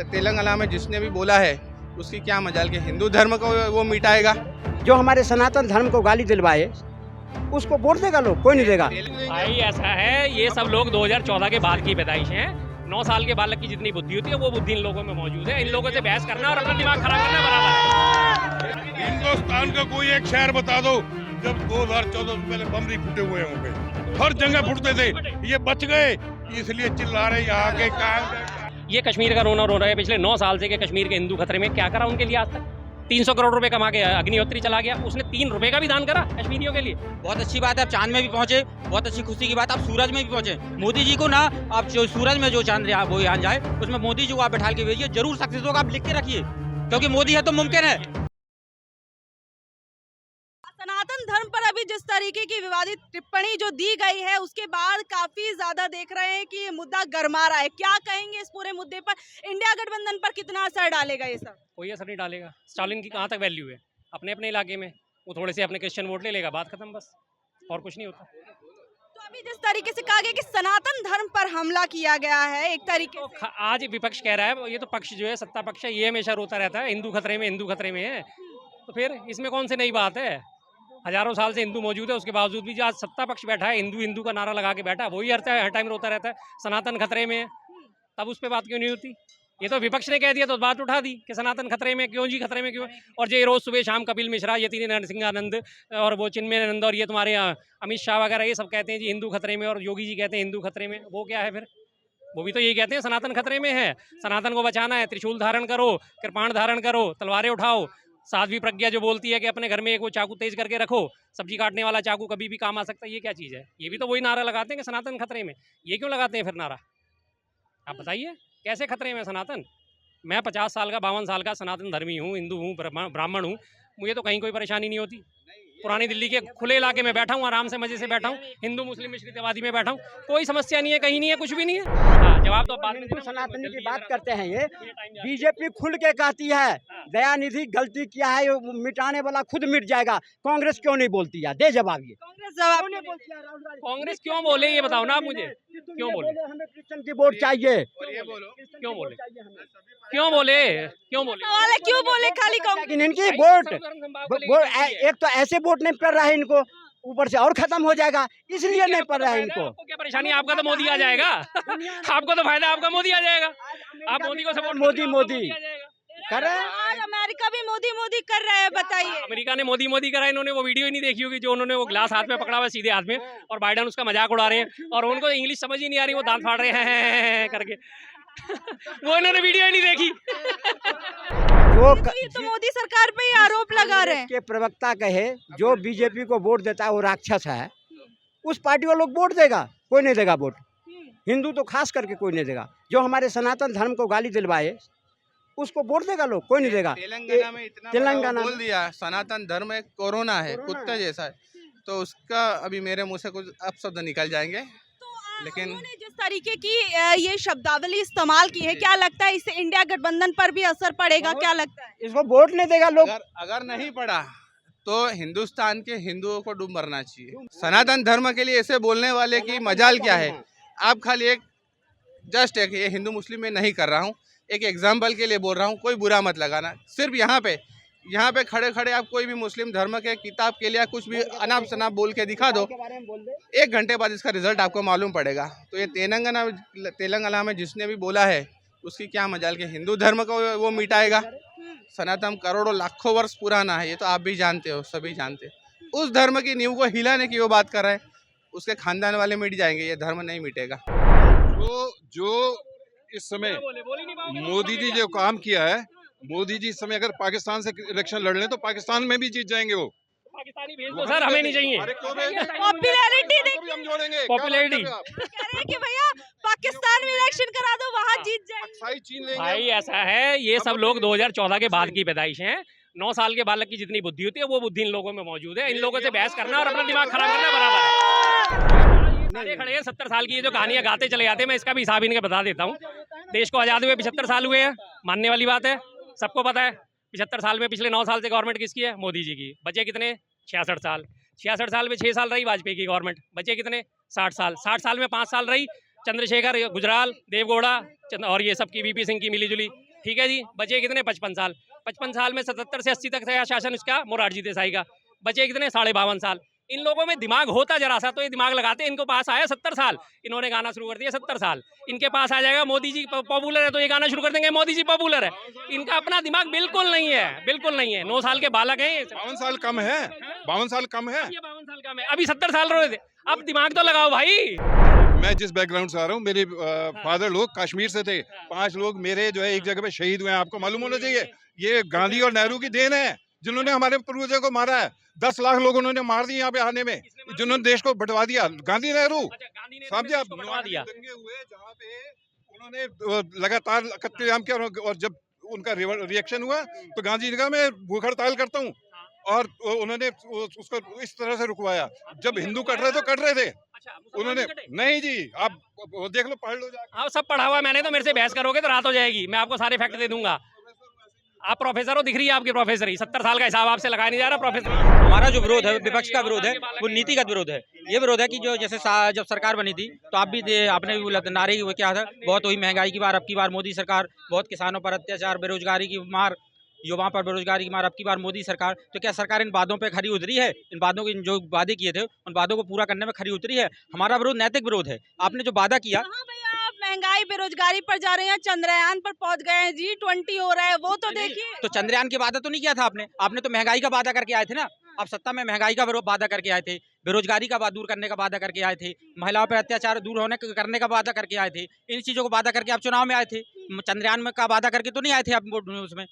तेलंगाना में जिसने भी बोला है उसकी क्या मजाल के हिंदू धर्म को वो मिटाएगा। जो हमारे सनातन धर्म को गाली दिलवाए उसको वोट देगा लोग, कोई नहीं देगा। भाई ऐसा है, ये सब लोग 2014 के बाद की पैदाइश हैं। 9 साल के बालक की जितनी बुद्धि होती है वो बुद्धि इन लोगों में मौजूद है। इन लोगों से बहस करना और अपना दिमाग खराब करना बराबर है। हिंदुस्तान का कोई एक शहर बता दो जब 2014 से पहले बम नहीं फूटे हुए होंगे। हर जगह फूटते थे, ये बच गए इसलिए चिल्ला रहे यहाँ के कहा। ये कश्मीर का रोना रो रहा है पिछले 9 साल से कि कश्मीर के हिंदू खतरे में। क्या करा उनके लिए आज तक? 300 करोड़ रुपए कमा के अग्निहोत्री चला गया, उसने 3 रुपए का भी दान करा कश्मीरियों के लिए। बहुत अच्छी बात है, आप चांद में भी पहुंचे, बहुत अच्छी खुशी की बात। आप सूरज में भी पहुंचे। मोदी जी को ना, आप जो सूरज में जो चांद वो यहाँ जाए उसमें मोदी जी को आप बैठा के भेजिए, जरूर सक्सेस होगा। आप लिख के रखिए, क्योंकि मोदी है तो मुमकिन है। सनातन धर्म पर अभी जिस तरीके की विवादित टिप्पणी जो दी गई है उसके बाद काफी ज्यादा देख रहे हैं कि ये मुद्दा गरमा रहा है। क्या कहेंगे इस पूरे मुद्दे पर? इंडिया गठबंधन पर कितना असर डालेगा ये सब? कोई असर नहीं डालेगा। स्टालिन की कहाँ तक वैल्यू है अपने अपने इलाके में? वो थोड़े से अपने क्रिश्चियन वोट ले लेगा, बात खत्म, बस और कुछ नहीं होता। तो अभी जिस तरीके से कहा गया कि सनातन धर्म पर हमला किया गया है एक तरीके से, आज विपक्ष कह रहा है, ये तो पक्ष जो है, सत्ता पक्ष है, ये हमेशा रोता रहता है हिंदू खतरे में, हिंदू खतरे में है। तो फिर इसमें कौन सी नई बात है? हजारों साल से हिंदू मौजूद है, उसके बावजूद भी जो आज सत्ता पक्ष बैठा है, हिंदू हिंदू का नारा लगा के बैठा है, वही हर टाइम रोता रहता है सनातन खतरे में है। तब उस पर बात क्यों नहीं होती? ये तो विपक्ष ने कह दिया तो बात उठा दी कि सनातन खतरे में क्यों जी, खतरे में क्यों। और जो रोज सुबह शाम कपिल मिश्रा, यति नरसिंहानंद और वो चिन्मयानंद और ये तुम्हारे अमित शाह वगैरह ये सब कहते हैं जी हिंदू खतरे में, और योगी जी कहते हैं हिंदू खतरे में। वो क्या है फिर? वो भी तो यही कहते हैं सनातन खतरे में है, सनातन को बचाना है, त्रिशूल धारण करो, कृपाण धारण करो, तलवारें उठाओ। साध्वी प्रज्ञा जो बोलती है कि अपने घर में एक वो चाकू तेज करके रखो, सब्जी काटने वाला चाकू कभी भी काम आ सकता है, ये क्या चीज़ है? ये भी तो वही नारा लगाते हैं कि सनातन खतरे में। ये क्यों लगाते हैं फिर नारा? आप बताइए कैसे खतरे में सनातन? मैं 50 साल का 52 साल का सनातन धर्मी हूँ, हिंदू हूँ, ब्राह्मण हूँ, मुझे तो कहीं कोई परेशानी नहीं होती। पुरानी दिल्ली के खुले इलाके में बैठा हूँ, आराम से मजे से बैठा हूँ, हिंदू मुस्लिम मिश्रितवादी में बैठा हूँ, कोई समस्या नहीं है, कहीं नहीं है, कुछ भी नहीं है। हाँ, जवाब तो बाद में हिंदू सनातनी की बात करते हैं। ये बीजेपी खुल के कहती है दयानिधि गलती किया है, वो मिटाने वाला खुद मिट जाएगा। कांग्रेस क्यों नहीं बोलती है? दे जवाब। ये कांग्रेस जवाब नहीं बोलती है। कांग्रेस क्यों बोले ये बताओ ना आप मुझे, क्यों बोले? हमें क्रिश्चियन की वोट चाहिए। क्यों बोले? क्यों बोले? क्यों बोले? सवाल है क्यों बोले खाली कांग्रेस? लेकिन इनकी वोट एक तो ऐसे वोट नहीं पड़ रहा है इनको, ऊपर से और खत्म हो जाएगा, इसलिए नहीं पड़ रहा है इनको। आपको क्या परेशानी? आपका तो मोदी आ जाएगा। आपको तो फायदा, आपका मोदी आ जाएगा। आप मोदी को सपोर्ट मोदी कर रहे हैं। आज अमेरिका भी मोदी मोदी कर रहा है, बताइए। अमेरिका ने मोदी मोदी करा, इन्होंने वो वीडियो ही नहीं देखी होगी जो उन्होंने वो ग्लास हाथ में पकड़ा हुआ सीधे हाथ में, और बाइडेन उसका मजाक उड़ा रहे हैं और उनको इंग्लिश समझ ही नहीं आ रही, वो दांत फाड़ रहे हैं करके। वो इन्होंने वीडियो ही नहीं देखी। ये तो मोदी सरकार पे ही आरोप लगा रहे हैं। के प्रवक्ता कहे जो बीजेपी को वोट देता है वो राक्षस है, उस पार्टी को लोग वोट देगा, कोई नहीं देगा वोट। हिंदू तो खास करके कोई नहीं देगा। जो हमारे सनातन धर्म को गाली दिलवाए उसको वोट देगा लोग, कोई नहीं देगा। तेलंगाना में इतना तेलंगाना बोल दिया सनातन धर्म एक कोरोना है, कुत्ते जैसा है, तो उसका अभी मेरे मुंह से कुछ अपशब्द निकल जाएंगे। लेकिन उन्होंने जिस तरीके की ये शब्दावली इस्तेमाल की है, क्या लगता है इससे इंडिया गठबंधन पर भी असर पड़ेगा? क्या लगता है? इसको वोट नहीं देगा लोग। अगर नहीं पड़ा तो हिंदुस्तान के हिंदुओं को डूब मरना चाहिए। सनातन धर्म के लिए ऐसे बोलने वाले की मजाल क्या है? आप खाली एक जस्ट एक ये हिंदू मुस्लिम में नहीं कर रहा हूँ, एक एग्जाम्पल के लिए बोल रहा हूँ, कोई बुरा मत लगाना। सिर्फ यहाँ पे खड़े खड़े आप कोई भी मुस्लिम धर्म के किताब के लिए कुछ भी अनाप शनाप बोल के दिखा दो, 1 घंटे बाद इसका रिजल्ट आपको मालूम पड़ेगा। तो ये तेलंगाना में जिसने भी बोला है उसकी क्या मजाल के हिंदू धर्म को वो मिटाएगा। सनातन करोड़ों लाखों वर्ष पुराना है, ये तो आप भी जानते हो, सभी जानते हैं। उस धर्म की नींव को हिलाने की वो बात कर रहे हैं, उसके खानदान वाले मिट जाएंगे, ये धर्म नहीं मिटेगा। जो इस समय मोदी जी जो काम किया है, मोदी जी इस समय अगर पाकिस्तान से इलेक्शन लड़ लें तो पाकिस्तान में भी जीत जाएंगे। वो पाकिस्तानी भेज दो सर, हमें नहीं चाहिए। पॉपुलैरिटी हम जोड़ेंगे, पॉपुलैरिटी कह रहे हैं कि भैया पाकिस्तान में इलेक्शन करा दो, वहाँ जीत जाएंगे। चीन लेंगे। भाई ऐसा है, ये सब लोग 2014 के बाद की पैदाइश हैं। 9 साल के बालक की जितनी बुद्धि होती है वो बुद्धि इन लोगों में मौजूद है। इन लोगों से बहस करना और अपना दिमाग खराब करना बराबर है। सारे खड़े हैं 70 साल की, ये जो कहानियां गाते चले जाते हैं, मैं इसका भी हिसाब इनके बता देता हूँ। देश को आज़ाद हुए 75 साल हुए हैं, मानने वाली बात है, सबको पता है। 75 साल में पिछले 9 साल से गवर्नमेंट किसकी है? मोदी जी की। बचे कितने? 66 साल। 66 साल में 6 साल रही वाजपेयी की गवर्नमेंट, बचे कितने? 60 साल। 60 साल में 5 साल रही चंद्रशेखर, गुजराल, देवगौड़ा और ये सब की, वीपी सिंह की मिली जुली। ठीक है जी, बचे कितने 55 साल। 55 साल में 77 से 80 तक था शासन इसका मोरारजी देसाई का, बचे कितने 52.5 साल। इन लोगों में दिमाग होता जरा सा तो ये दिमाग लगाते। इनको पास आया 70 साल, इन्होंने गाना शुरू कर दिया 70 साल। इनके पास आ जाएगा मोदी जी पॉपुलर है तो ये गाना शुरू कर देंगे मोदी जी पॉपुलर है। इनका अपना दिमाग बिल्कुल नहीं है, बिल्कुल नहीं है। 9 साल के बालक हैं। 52 साल कम है, 52 साल कम है। ये 52 साल का है, अभी 70 साल रहे थे। अब दिमाग तो लगाओ भाई। मैं जिस बैकग्राउंड से आ रहा हूँ, मेरे फादर लोग कश्मीर से थे। 5 लोग मेरे जो है एक जगह पे शहीद हुए हैं। आपको मालूम होना चाहिए, ये गांधी और नेहरू की देन है, जिन्होंने हमारे पूर्वजों को मारा है। 10 लाख लोग उन्होंने मार दिए यहाँ पे आने में, जिन्होंने देश को बंटवा दिया। गांधी नेहरू समझे आप, दंगे हुए जहाँ पे उन्होंने लगातार कत्लेआम किया। और जब उनका रिएक्शन हुआ तो गांधी ने कहा मैं भूख हड़ताल करता हूँ, और उन्होंने उसको इस तरह से रुकवाया। जब हिंदू कट रहे तो कट रहे थे उन्होंने। नहीं जी, आप देख लो, पढ़ लो जाके। हाँ सब पढ़ा हुआ है मैंने, तो मेरे से बहस करोगे तो रात हो जाएगी। मैं आपको सारे फैक्ट दे दूंगा। आप प्रोफेसर हो, दिख रही है आपकी प्रोफेसरी। 70 साल का हिसाब आपसे लगाया नहीं जा रहा प्रोफेसर। हमारा जो विरोध है, विपक्ष का विरोध है, वो नीतिगत विरोध है। ये विरोध है कि जो जैसे जब सरकार बनी थी तो आप भी आपने भी बोला नारे वो क्या था, बहुत हुई महंगाई की बार, अब की बार मोदी सरकार, बहुत किसानों पर अत्याचार, बेरोजगारी की मार, युवाओं पर बेरोजगारी की मार, अब की बार मोदी सरकार। तो क्या सरकार इन वादों पे खरी उतरी है? इन वादों की जो वादे किए थे उन वादों को पूरा करने में खरी उतरी है? हमारा विरोध नैतिक विरोध है। आपने जो वादा किया, हाँ भैया, आप महंगाई बेरोजगारी पर जा रहे हैं, चंद्रयान पर पहुंच गए हैं, G20 हो रहा है, वो तो देखिए। तो चंद्रयान के वादा तो नहीं किया था आपने तो महंगाई का वादा करके आए थे ना। आप सत्ता में महंगाई का वादा करके आए थे, बेरोजगारी का दूर करने का वादा करके आए थे, महिलाओं पर अत्याचार दूर करने का वादा करके आए थे। इन चीजों को वादा करके आप चुनाव में आए थे। चंद्रयान में का वादा करके तो नहीं आए थे आप उसमें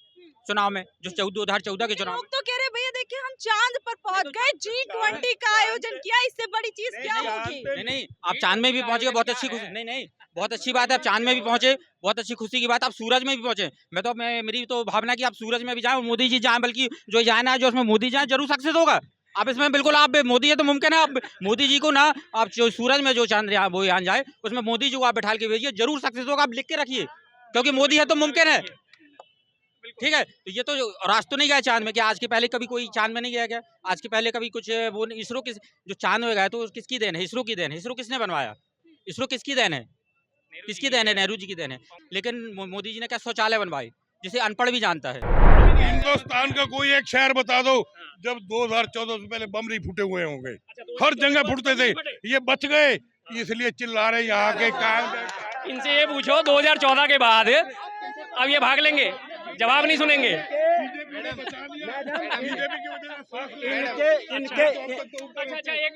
चुनाव में, जो 2014 के चुनाव। लोग तो कह रहे भैया देखिए हम चांद पर पहुंच गए, G20 का आयोजन किया, इससे बड़ी चीज क्या होगी? नहीं, आप चांद में भी पहुंचे, बहुत अच्छी खुशी। नहीं, बहुत अच्छी बात है, आप चांद में भी पहुंचे, बहुत अच्छी खुशी की बात। आप सूरज में भी पहुंचे। मेरी तो भावना कि आप सूरज में भी जाए, मोदी जी जाए, बल्कि जो जाना है जो उसमें मोदी जाए जरूर सक्सेस होगा। आप इसमें बिल्कुल, आप मोदी है तो मुमकिन है। आप मोदी जी को ना, आप जो सूरज में जो चांद्रयान वो यान जाए उसमें मोदी जी को आप बैठा के भेजिए, जरूर सक्सेस होगा। आप लिख के रखिए, क्योंकि मोदी है तो मुमकिन है। ठीक है, तो ये तो राज तो नहीं गया चांद में। क्या आज के पहले कभी कोई चांद में नहीं गया क्या? आज के पहले कभी कुछ वो इसरो किस जो चांद में गया तो किसकी देन है? इसरो की देन है। इसरो किसने बनवाया? इसरो किसकी देन है? किसकी देन है? नेहरू जी की देन है। लेकिन मोदी जी ने क्या शौचालय बनवाए, जिसे अनपढ़ भी जानता है। हिंदुस्तान का कोई एक शहर बता दो जब 2014 से पहले बम नहीं फूटे हुए होंगे। हर जगह फूटते थे, ये बच गए इसलिए चिल्ला रहे यहाँ के काम। इनसे ये पूछो 2014 के बाद अब ये भाग लेंगे, जवाब नहीं सुनेंगे। अच्छा एक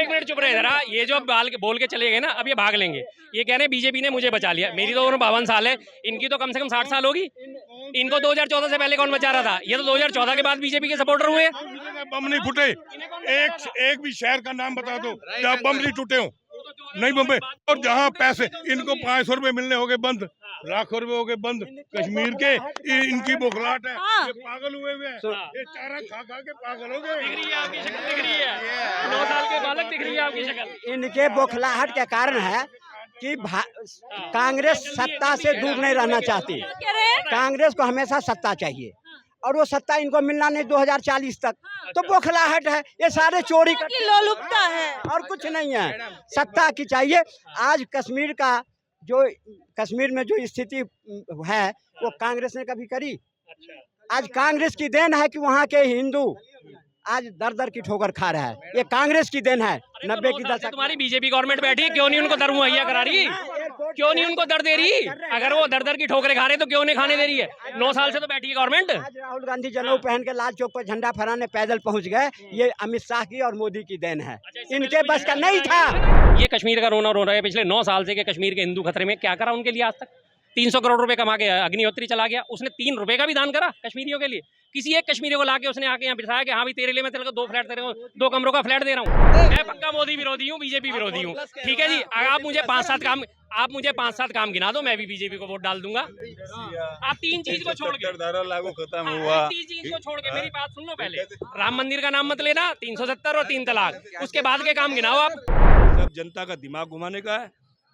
मिनट चुप रहे जरा। ये जो बोल के चले गए ना, अब ये भाग लेंगे। ये कह रहे हैं बीजेपी ने मुझे बचा लिया। मेरी तो उम्र 52 साल है, इनकी तो कम से कम 60 साल होगी। इनको 2014 से पहले कौन बचा रहा था? ये तो 2014 के बाद बीजेपी के सपोर्टर हुए। बम नहीं फूटे, एक भी शहर का नाम बता दो जहाँ बम नहीं टूटे हो। नहीं बम्बे। और जहाँ पैसे इनको 500 रुपए मिलने हो गए बंद, लाखों रुपए हो गए बंद। कश्मीर के इनकी बुखलाहट है, ये पागल हुए हुए हैं। ये चारा खा खा के पागल हो गए। दिख रही है आपकी शक्ल, दिख रही है 9 साल के बालक, दिख रही है आपकी शक्ल। इनके बौखलाहट के कारण है कि कांग्रेस सत्ता से दूर नहीं रहना चाहती। कांग्रेस को हमेशा सत्ता चाहिए, और वो सत्ता इनको मिलना नहीं 2040 तक। तो बौखलाहट है, ये सारे चोरी की लोलुपता है और कुछ नहीं है। सत्ता की चाहिए। आज कश्मीर में जो स्थिति है वो कांग्रेस ने कभी करी? आज कांग्रेस की देन है कि वहाँ के हिंदू आज दर दर की ठोकर खा रहा है। ये कांग्रेस की देन है। 90 की दशक तुम्हारी बीजेपी गवर्नमेंट बैठी है, क्यों नहीं उनको दर मुहैया करा रही? क्यों नहीं उनको दर दे रही? अगर वो दर दर की ठोकरें खा रहे तो क्यों नहीं खाने दे रही है? 9 साल से तो बैठी है गवर्नमेंट। आज राहुल गांधी जनेऊ पहन के लाल चौक पर झंडा फहराने पैदल पहुंच गए। ये अमित शाह की और मोदी की देन है, इनके बस का नहीं था। ये कश्मीर का रोना रो रहा है पिछले 9 साल से कि कश्मीर के हिंदू खतरे में। क्या करा उनके लिए आज तक? 300 करोड़ रुपए कमा के अग्निहोत्री चला गया, उसने 3 रुपए का भी दान करा कश्मीरियों के लिए? किसी एक कश्मीरी को लाके उसने आके यहाँ बिठाया कि हाँ भाई तेरे लिए मैं तेरे को 2 फ्लैट दे रहा हूँ, 2 कमरों का फ्लैट दे रहा हूँ। मैं पक्का मोदी विरोधी हूँ, बीजेपी विरोधी हूँ। ठीक है जी, आप मुझे 5-7 काम गिना दो, मैं भी बीजेपी को वोट डाल दूंगा। आप 3 चीज को छोड़ के, धारा लागू खत्म हुआ। 3 चीज को छोड़ के मेरी बात सुन लो पहले। राम मंदिर का नाम मत लेना, 370 और 3 तलाक, उसके बाद के काम गिनाओ आप। सब जनता का दिमाग घुमाने का है,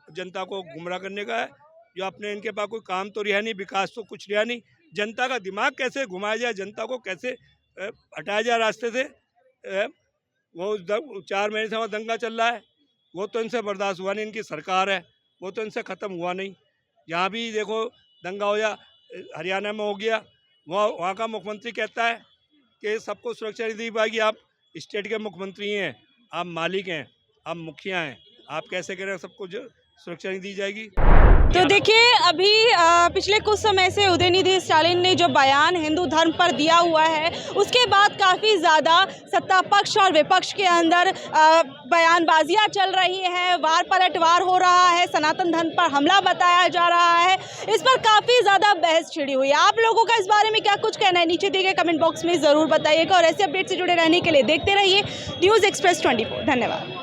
जनता को गुमराह करने का है। जो अपने इनके पास कोई काम तो रिहा नहीं, विकास तो कुछ रिहा नहीं। जनता का दिमाग कैसे घुमाया जाए, जनता को कैसे हटाया जाए रास्ते से। वो 4 महीने से वहाँ दंगा चल रहा है, वो तो इनसे बर्दाश्त हुआ नहीं। इनकी सरकार है, वो तो इनसे ख़त्म हुआ नहीं। यहाँ भी देखो दंगा हो या हरियाणा में हो गया, वहाँ का मुख्यमंत्री कहता है कि सबको सुरक्षा नहीं दी पाएगी। आप स्टेट के मुख्यमंत्री हैं, आप मालिक हैं, आप मुखिया हैं, आप कैसे कह रहे हैं सबको जो सुरक्षा नहीं दी जाएगी? तो देखिए अभी पिछले कुछ समय से उदयनिधि स्टालिन ने जो बयान हिंदू धर्म पर दिया हुआ है, उसके बाद काफ़ी ज़्यादा सत्ता पक्ष और विपक्ष के अंदर बयानबाजियां चल रही हैं, वार पलटवार हो रहा है, सनातन धर्म पर हमला बताया जा रहा है। इस पर काफ़ी ज़्यादा बहस छिड़ी हुई है। आप लोगों का इस बारे में क्या कुछ कहना है, नीचे दिए गए कमेंट बॉक्स में ज़रूर बताइएगा और ऐसे अपडेट से जुड़े रहने के लिए देखते रहिए न्यूज़ एक्सप्रेस 24। धन्यवाद।